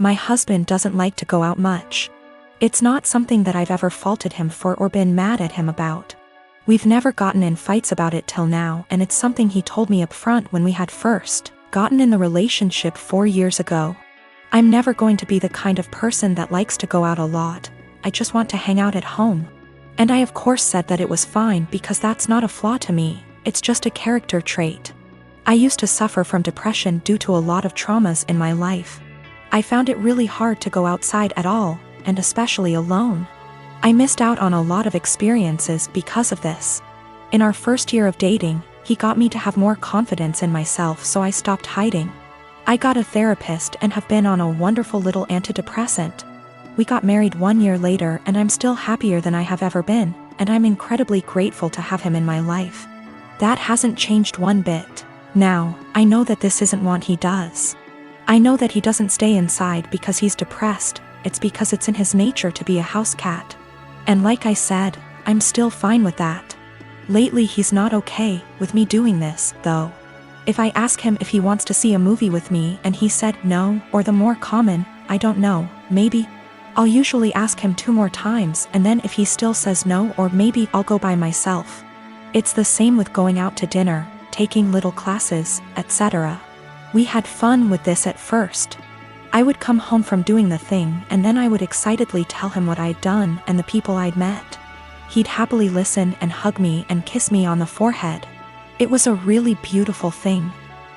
My husband doesn't like to go out much. It's not something that I've ever faulted him for or been mad at him about. We've never gotten in fights about it till now, and it's something he told me up front when we had first gotten in the relationship 4 years ago. I'm never going to be the kind of person that likes to go out a lot. I just want to hang out at home. And I of course said that it was fine because that's not a flaw to me, it's just a character trait. I used to suffer from depression due to a lot of traumas in my life. I found it really hard to go outside at all, and especially alone. I missed out on a lot of experiences because of this. In our first year of dating, he got me to have more confidence in myself, so I stopped hiding. I got a therapist and have been on a wonderful little antidepressant. We got married 1 year later and I'm still happier than I have ever been, and I'm incredibly grateful to have him in my life. That hasn't changed one bit. Now, I know that this isn't what he does. I know that he doesn't stay inside because he's depressed, it's because it's in his nature to be a house cat. And like I said, I'm still fine with that. Lately he's not okay with me doing this, though. If I ask him if he wants to see a movie with me and he said no, or the more common, I don't know, maybe, I'll usually ask him 2 more times, and then if he still says no, or maybe I'll go by myself. It's the same with going out to dinner, taking little classes, etc. We had fun with this at first. I would come home from doing the thing and then I would excitedly tell him what I'd done and the people I'd met. He'd happily listen and hug me and kiss me on the forehead. It was a really beautiful thing.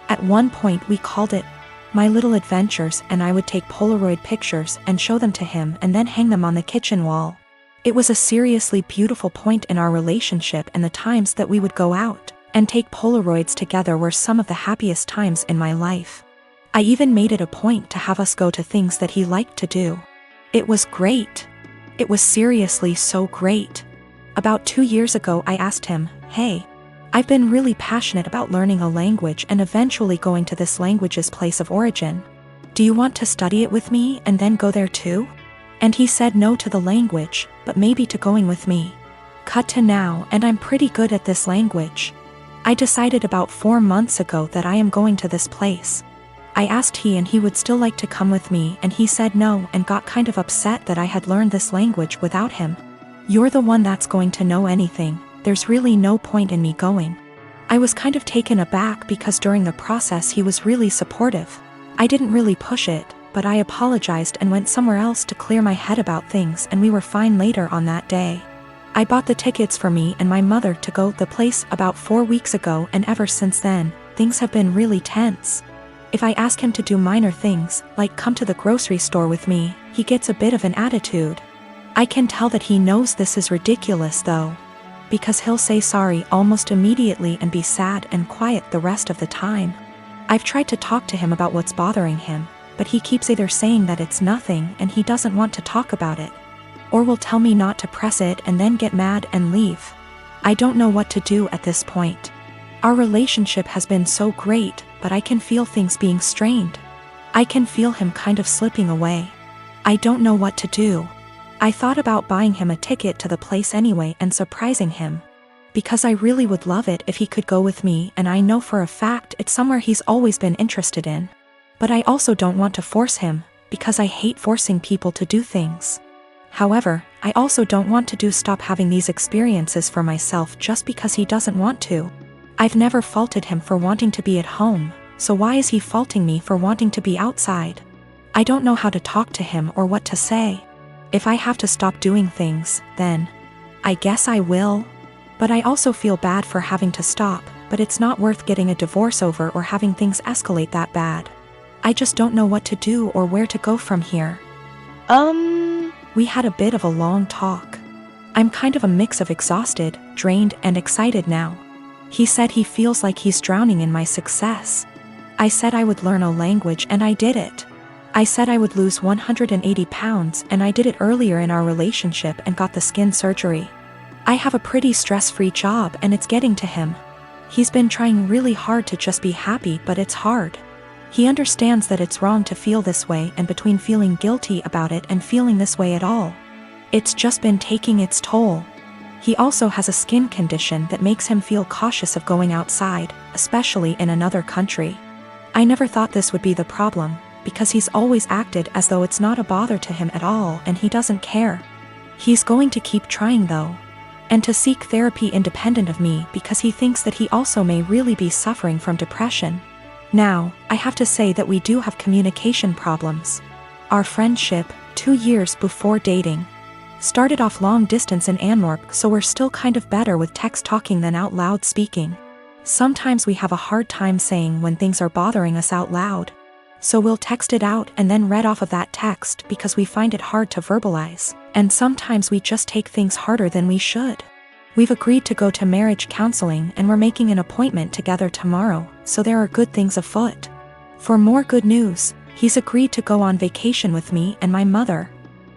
At one point we called it My Little Adventures, and I would take Polaroid pictures and show them to him and then hang them on the kitchen wall. It was a seriously beautiful point in our relationship, and the times that we would go out and take Polaroids together were some of the happiest times in my life. I even made it a point to have us go to things that he liked to do. It was great. It was seriously so great. About 2 years ago I asked him, "Hey, I've been really passionate about learning a language and eventually going to this language's place of origin. Do you want to study it with me and then go there too?" And he said no to the language, but maybe to going with me. Cut to now, and I'm pretty good at this language. I decided about 4 months ago that I am going to this place. I asked he would still like to come with me, and he said no and got kind of upset that I had learned this language without him. "You're the one that's going to know anything. There's really no point in me going." I was kind of taken aback because during the process he was really supportive. I didn't really push it, but I apologized and went somewhere else to clear my head about things, and we were fine later on that day. I bought the tickets for me and my mother to go to the place about 4 weeks ago, and ever since then, things have been really tense. If I ask him to do minor things, like come to the grocery store with me, he gets a bit of an attitude. I can tell that he knows this is ridiculous though, because he'll say sorry almost immediately and be sad and quiet the rest of the time. I've tried to talk to him about what's bothering him, but he keeps either saying that it's nothing and he doesn't want to talk about it, or will tell me not to press it and then get mad and leave. I don't know what to do at this point. Our relationship has been so great, but I can feel things being strained. I can feel him kind of slipping away. I don't know what to do. I thought about buying him a ticket to the place anyway and surprising him, because I really would love it if he could go with me, and I know for a fact it's somewhere he's always been interested in. But I also don't want to force him, because I hate forcing people to do things. However, I also don't want to stop having these experiences for myself just because he doesn't want to. I've never faulted him for wanting to be at home, so why is he faulting me for wanting to be outside? I don't know how to talk to him or what to say. If I have to stop doing things, then I guess I will. But I also feel bad for having to stop, but it's not worth getting a divorce over or having things escalate that bad. I just don't know what to do or where to go from here. We had a bit of a long talk. I'm kind of a mix of exhausted, drained, and excited now. He said he feels like he's drowning in my success. I said I would learn a language, and I did it. I said I would lose 180 pounds, and I did it earlier in our relationship and got the skin surgery. I have a pretty stress-free job, and it's getting to him. He's been trying really hard to just be happy, but it's hard. He understands that it's wrong to feel this way, and between feeling guilty about it and feeling this way at all, it's just been taking its toll. He also has a skin condition that makes him feel cautious of going outside, especially in another country. I never thought this would be the problem, because he's always acted as though it's not a bother to him at all and he doesn't care. He's going to keep trying though. And to seek therapy independent of me because he thinks that he also may really be suffering from depression. Now, I have to say that we do have communication problems. Our friendship, 2 years before dating, started off long distance in Antwerp, so we're still kind of better with text talking than out loud speaking. Sometimes we have a hard time saying when things are bothering us out loud. So we'll text it out and then read off of that text because we find it hard to verbalize, and sometimes we just take things harder than we should. We've agreed to go to marriage counseling and we're making an appointment together tomorrow, so there are good things afoot. For more good news, he's agreed to go on vacation with me and my mother.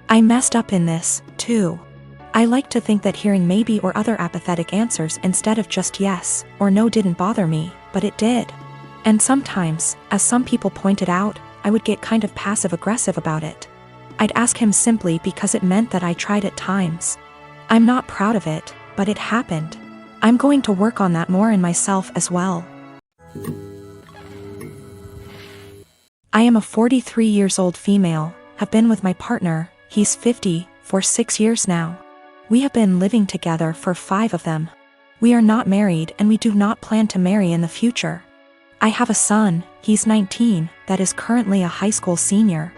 I messed up in this, too. I like to think that hearing maybe or other apathetic answers instead of just yes or no didn't bother me, but it did. And sometimes, as some people pointed out, I would get kind of passive-aggressive about it. I'd ask him simply because it meant that I tried at times. I'm not proud of it, but it happened. I'm going to work on that more in myself as well. I am a 43 years old female, have been with my partner, he's 50, for 6 years now. We have been living together for 5 of them. We are not married and we do not plan to marry in the future. I have a son, he's 19, that is currently a high school senior.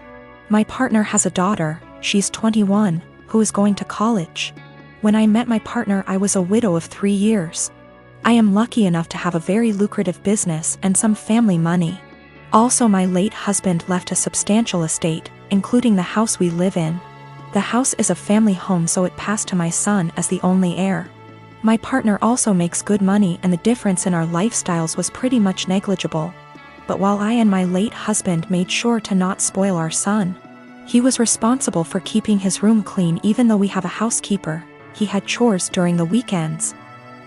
My partner has a daughter, she's 21, who is going to college. When I met my partner, I was a widow of 3 years. I am lucky enough to have a very lucrative business and some family money. Also, my late husband left a substantial estate, including the house we live in. The house is a family home, so it passed to my son as the only heir. My partner also makes good money and the difference in our lifestyles was pretty much negligible. But while I and my late husband made sure to not spoil our son, he was responsible for keeping his room clean even though we have a housekeeper. He had chores during the weekends.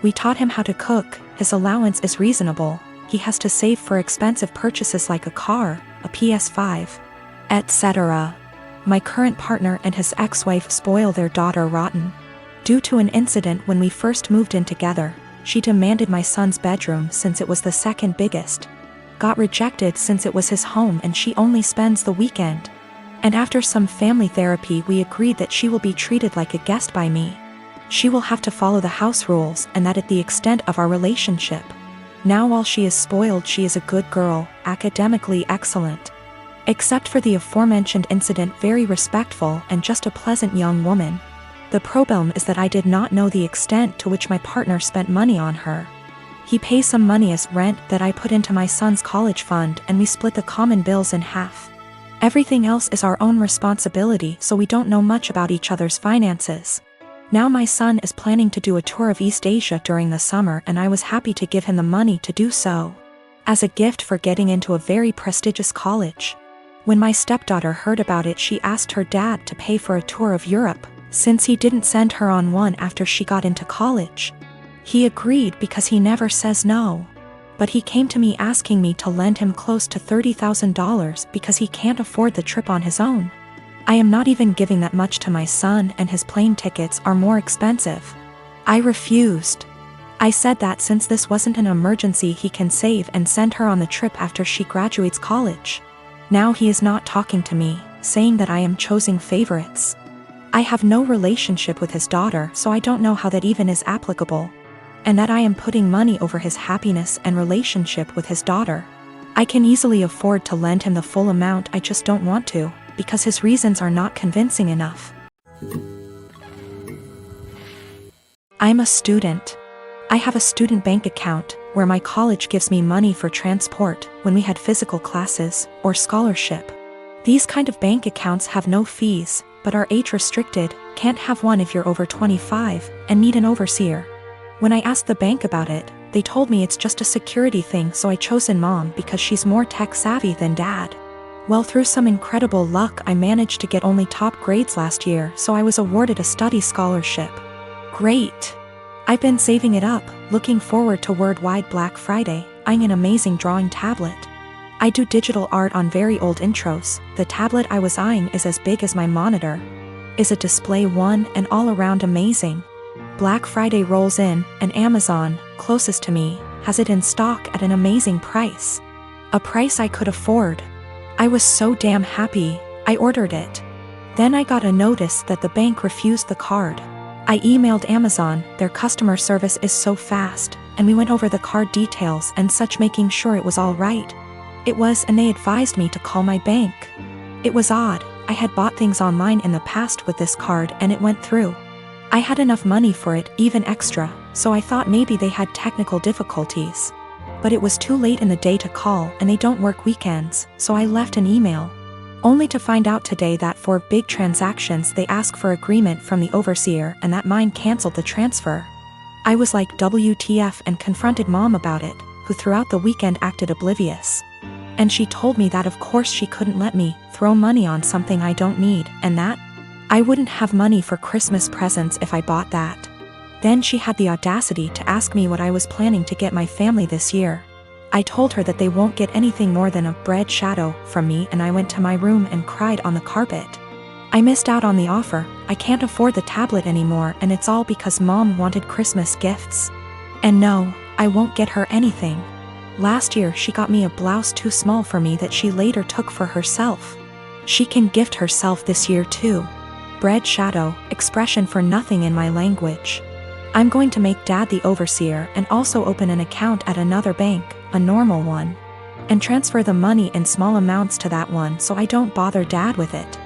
We taught him how to cook, his allowance is reasonable, he has to save for expensive purchases like a car, a PS5, etc. My current partner and his ex-wife spoil their daughter rotten. Due to an incident when we first moved in together, she demanded my son's bedroom since it was the second biggest. Got rejected since it was his home and she only spends the weekend. And after some family therapy, we agreed that she will be treated like a guest by me. She will have to follow the house rules and that at the extent of our relationship. Now while she is spoiled, she is a good girl, academically excellent. Except for the aforementioned incident, very respectful and just a pleasant young woman. The problem is that I did not know the extent to which my partner spent money on her. He pays some money as rent that I put into my son's college fund and we split the common bills in half. Everything else is our own responsibility, so we don't know much about each other's finances. Now my son is planning to do a tour of East Asia during the summer and I was happy to give him the money to do so, as a gift for getting into a very prestigious college. When my stepdaughter heard about it, she asked her dad to pay for a tour of Europe, since he didn't send her on one after she got into college. He agreed because he never says no. But he came to me asking me to lend him close to $30,000 because he can't afford the trip on his own. I am not even giving that much to my son and his plane tickets are more expensive. I refused. I said that since this wasn't an emergency, he can save and send her on the trip after she graduates college. Now he is not talking to me, saying that I am choosing favorites. I have no relationship with his daughter, so I don't know how that even is applicable. And that I am putting money over his happiness and relationship with his daughter. I can easily afford to lend him the full amount, I just don't want to, because his reasons are not convincing enough. I'm a student. I have a student bank account, where my college gives me money for transport when we had physical classes or scholarship. These kind of bank accounts have no fees, but are age restricted, can't have one if you're over 25, and need an overseer. When I asked the bank about it, they told me it's just a security thing, so I chosen mom because she's more tech savvy than dad. Well, through some incredible luck, I managed to get only top grades last year, so I was awarded a study scholarship. Great! I've been saving it up, looking forward to Worldwide Black Friday, eyeing an amazing drawing tablet. I do digital art on very old intros. The tablet I was eyeing is as big as my monitor. Is a display one and all around amazing. Black Friday rolls in, and Amazon, closest to me, has it in stock at an amazing price. A price I could afford. I was so damn happy, I ordered it. Then I got a notice that the bank refused the card. I emailed Amazon, their customer service is so fast, and we went over the card details and such, making sure it was all right. It was, and they advised me to call my bank. It was odd, I had bought things online in the past with this card and it went through. I had enough money for it, even extra, so I thought maybe they had technical difficulties. But it was too late in the day to call, and they don't work weekends, so I left an email. Only to find out today that for big transactions they ask for agreement from the overseer and that mine canceled the transfer. I was like WTF and confronted Mom about it, who throughout the weekend acted oblivious. And she told me that of course she couldn't let me throw money on something I don't need, and that I wouldn't have money for Christmas presents if I bought that. Then she had the audacity to ask me what I was planning to get my family this year. I told her that they won't get anything more than a bread shadow from me, and I went to my room and cried on the carpet. I missed out on the offer, I can't afford the tablet anymore, and it's all because Mom wanted Christmas gifts. And no, I won't get her anything. Last year she got me a blouse too small for me that she later took for herself. She can gift herself this year too. Bread shadow, expression for nothing in my language. I'm going to make Dad the overseer and also open an account at another bank, a normal one, and transfer the money in small amounts to that one so I don't bother Dad with it.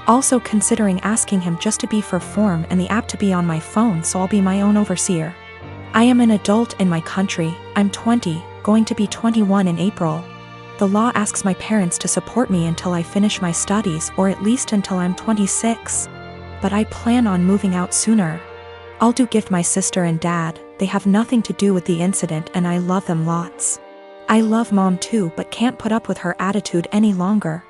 Also considering asking him just to be for form and the app to be on my phone so I'll be my own overseer. I am an adult in my country, I'm 20, going to be 21 in April. The law asks my parents to support me until I finish my studies, or at least until I'm 26. But I plan on moving out sooner. I'll do gift my sister and Dad, they have nothing to do with the incident and I love them lots. I love Mom too, but can't put up with her attitude any longer.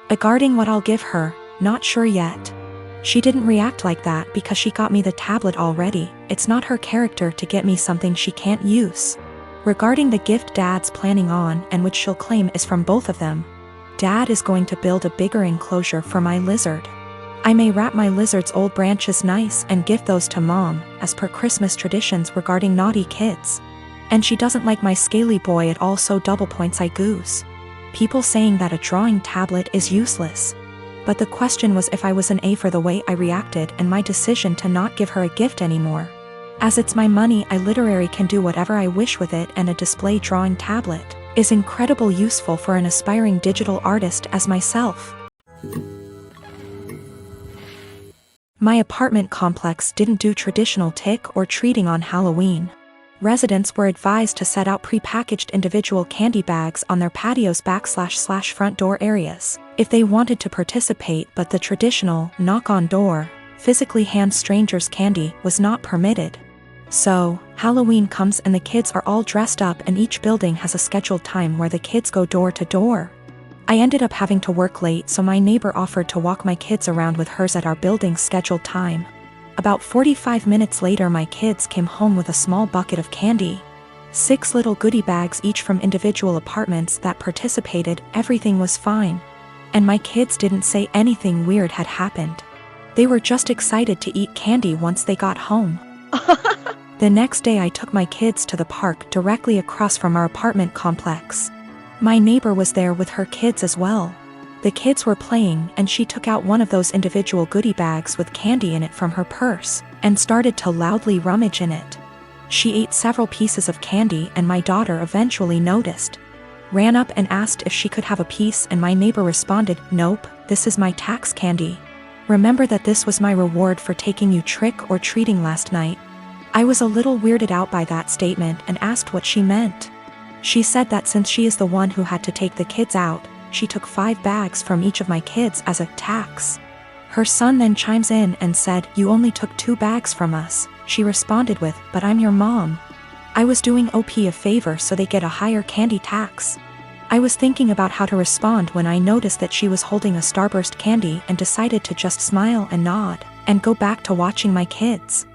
Regarding what I'll give her, not sure yet. She didn't react like that because she got me the tablet already, it's not her character to get me something she can't use. Regarding the gift Dad's planning on, and which she'll claim is from both of them, Dad is going to build a bigger enclosure for my lizard. I may wrap my lizard's old branches nice and gift those to Mom, as per Christmas traditions regarding naughty kids. And she doesn't like my scaly boy at all, so double points I goose. People saying that a drawing tablet is useless. But the question was if I was an A for the way I reacted and my decision to not give her a gift anymore. As it's my money, I literally can do whatever I wish with it, and a display drawing tablet is incredibly useful for an aspiring digital artist as myself. My apartment complex didn't do traditional trick or treating on Halloween. Residents were advised to set out pre-packaged individual candy bags on their patios / front door areas if they wanted to participate, but the traditional knock on door, physically hand strangers candy was not permitted. So, Halloween comes and the kids are all dressed up, and each building has a scheduled time where the kids go door to door. I ended up having to work late, so my neighbor offered to walk my kids around with hers at our building's scheduled time. About 45 minutes later my kids came home with a small bucket of candy. 6 little goodie bags each from individual apartments that participated. Everything was fine. And my kids didn't say anything weird had happened. They were just excited to eat candy once they got home. The next day I took my kids to the park directly across from our apartment complex. My neighbor was there with her kids as well. The kids were playing, and she took out one of those individual goodie bags with candy in it from her purse and started to loudly rummage in it. She ate several pieces of candy, and my daughter eventually noticed. Ran up and asked if she could have a piece, and my neighbor responded, "Nope, this is my tax candy. Remember that this was my reward for taking you trick or treating last night." I was a little weirded out by that statement and asked what she meant. She said that since she is the one who had to take the kids out, she took 5 bags from each of my kids as a tax. Her son then chimes in and said, "You only took 2 bags from us." She responded with, "But I'm your mom. I was doing OP a favor so they get a higher candy tax." I was thinking about how to respond when I noticed that she was holding a Starburst candy and decided to just smile and nod and go back to watching my kids.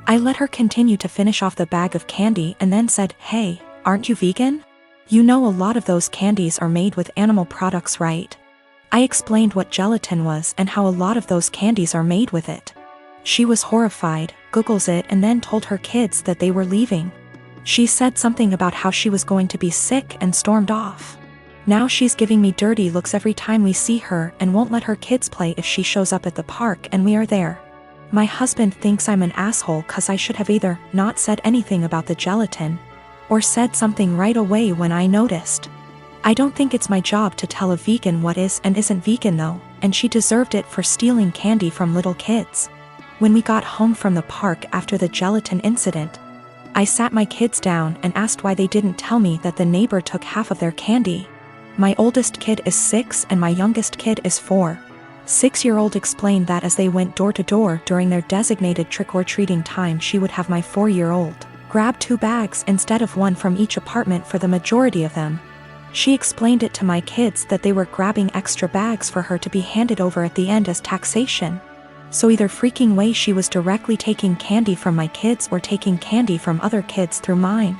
I let her continue to finish off the bag of candy and then said, "Hey, aren't you vegan? You know a lot of those candies are made with animal products, right?" I explained what gelatin was and how a lot of those candies are made with it. She was horrified, Googles it, and then told her kids that they were leaving. She said something about how she was going to be sick and stormed off. Now she's giving me dirty looks every time we see her and won't let her kids play if she shows up at the park and we are there. My husband thinks I'm an asshole cause I should have either not said anything about the gelatin or said something right away when I noticed. I don't think it's my job to tell a vegan what is and isn't vegan though, and she deserved it for stealing candy from little kids. When we got home from the park after the gelatin incident, I sat my kids down and asked why they didn't tell me that the neighbor took half of their candy. My oldest kid is 6 and my youngest kid is 4. 6-year-old explained that as they went door to door during their designated trick-or-treating time, she would have my 4-year-old grab 2 bags instead of 1 from each apartment for the majority of them. She explained it to my kids that they were grabbing extra bags for her to be handed over at the end as taxation. So either freaking way she was directly taking candy from my kids or taking candy from other kids through mine.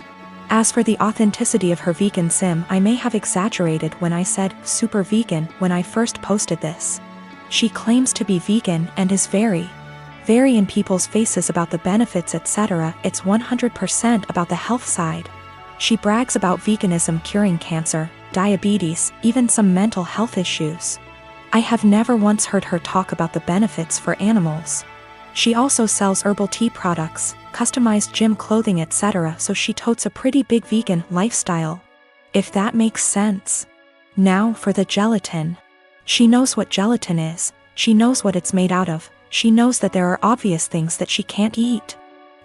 As for the authenticity of her vegan sim, I may have exaggerated when I said super vegan when I first posted this. She claims to be vegan and is very in people's faces about the benefits etc. It's 100% about the health side. She brags about veganism curing cancer, diabetes, even some mental health issues. I have never once heard her talk about the benefits for animals. She also sells herbal tea products, customized gym clothing etc. so she totes a pretty big vegan lifestyle. If that makes sense. Now for the gelatin. She knows what gelatin is, she knows what it's made out of, she knows that there are obvious things that she can't eat.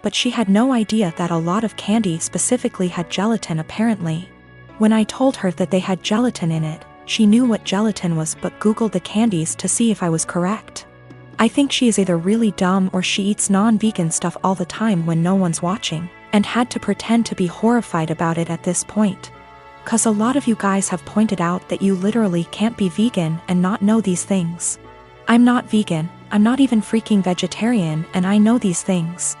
But she had no idea that a lot of candy specifically had gelatin apparently. When I told her that they had gelatin in it, she knew what gelatin was but Googled the candies to see if I was correct. I think she is either really dumb or she eats non-vegan stuff all the time when no one's watching, and had to pretend to be horrified about it at this point. Cause a lot of you guys have pointed out that you literally can't be vegan and not know these things. I'm not vegan, I'm not even freaking vegetarian, and I know these things.